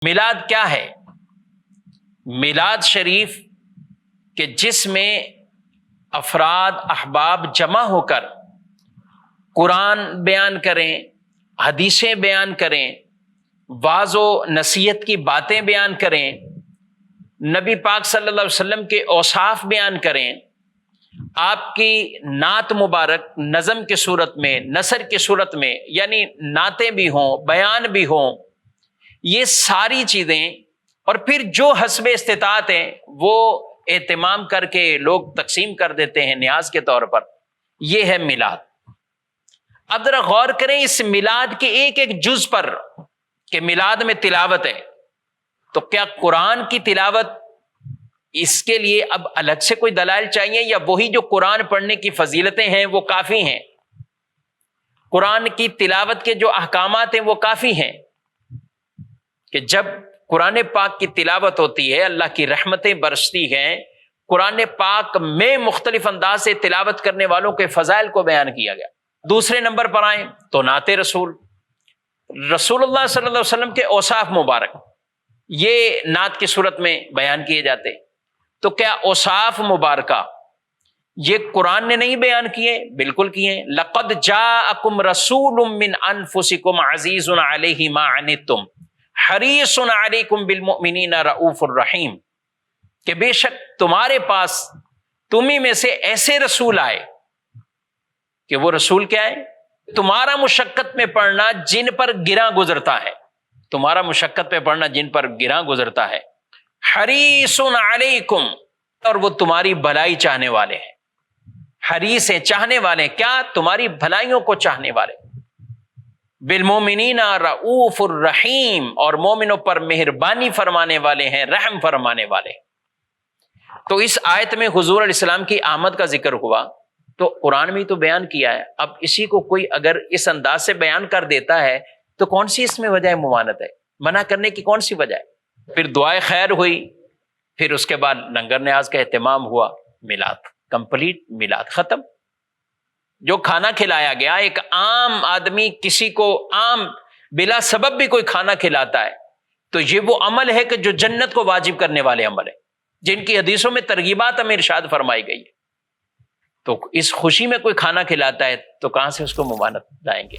میلاد کیا ہے؟ میلاد شریف کہ جس میں افراد احباب جمع ہو کر قرآن بیان کریں، حدیثیں بیان کریں، واعظ و نصیحت کی باتیں بیان کریں، نبی پاک صلی اللہ علیہ وسلم کے اوصاف بیان کریں، آپ کی نعت مبارک نظم کے صورت میں، نثر کی صورت میں، یعنی نعتیں بھی ہوں، بیان بھی ہوں، یہ ساری چیزیں، اور پھر جو حسب استطاعت ہیں وہ اہتمام کر کے لوگ تقسیم کر دیتے ہیں نیاز کے طور پر، یہ ہے میلاد۔ اب ذرا غور کریں اس میلاد کے ایک ایک جز پر کہ میلاد میں تلاوت ہے، تو کیا قرآن کی تلاوت اس کے لیے اب الگ سے کوئی دلائل چاہیے، یا وہی جو قرآن پڑھنے کی فضیلتیں ہیں وہ کافی ہیں؟ قرآن کی تلاوت کے جو احکامات ہیں وہ کافی ہیں کہ جب قرآن پاک کی تلاوت ہوتی ہے اللہ کی رحمتیں برستی ہیں، قرآن پاک میں مختلف انداز سے تلاوت کرنے والوں کے فضائل کو بیان کیا گیا۔ دوسرے نمبر پر آئیں تو نعت رسول، رسول اللہ صلی اللہ علیہ وسلم کے اوصاف مبارک یہ نعت کی صورت میں بیان کیے جاتے، تو کیا اوصاف مبارکہ یہ قرآن نے نہیں بیان کیے؟ بالکل کیے۔ لقد جاءکم رسول من انفسکم عزیز علیہ ما عنتم حریص علیکم بالمؤمنین رؤوف الرحیم، کہ بے شک تمہارے پاس تمہیں میں سے ایسے رسول آئے کہ وہ رسول کیا ہے؟ تمہارا مشقت میں پڑھنا جن پر گراں گزرتا ہے، تمہارا مشقت پہ پڑھنا جن پر گراں گزرتا ہے، حریص علیکم، اور وہ تمہاری بھلائی چاہنے والے ہیں۔ حریص ہیں، چاہنے والے ہیں، کیا؟ تمہاری بھلائیوں کو چاہنے والے۔ بالمومنین رؤوف الرحیم، اور مومنوں پر مہربانی فرمانے والے ہیں، رحم فرمانے والے۔ تو اس آیت میں حضور علیہ السلام کی آمد کا ذکر ہوا، تو قرآن میں تو بیان کیا ہے، اب اسی کو کوئی اگر اس انداز سے بیان کر دیتا ہے تو کون سی اس میں وجہ ممانعت ہے؟ منع کرنے کی کون سی وجہ ہے؟ پھر دعائے خیر ہوئی، پھر اس کے بعد لنگر نیاز کا اہتمام ہوا، میلاد کمپلیٹ، میلاد ختم۔ جو کھانا کھلایا گیا، ایک عام آدمی کسی کو عام بلا سبب بھی کوئی کھانا کھلاتا ہے تو یہ وہ عمل ہے کہ جو جنت کو واجب کرنے والے عمل ہے، جن کی حدیثوں میں ترغیبات ہمیں ارشاد فرمائی گئی ہے۔ تو اس خوشی میں کوئی کھانا کھلاتا ہے تو کہاں سے اس کو ممانعت لائیں گے؟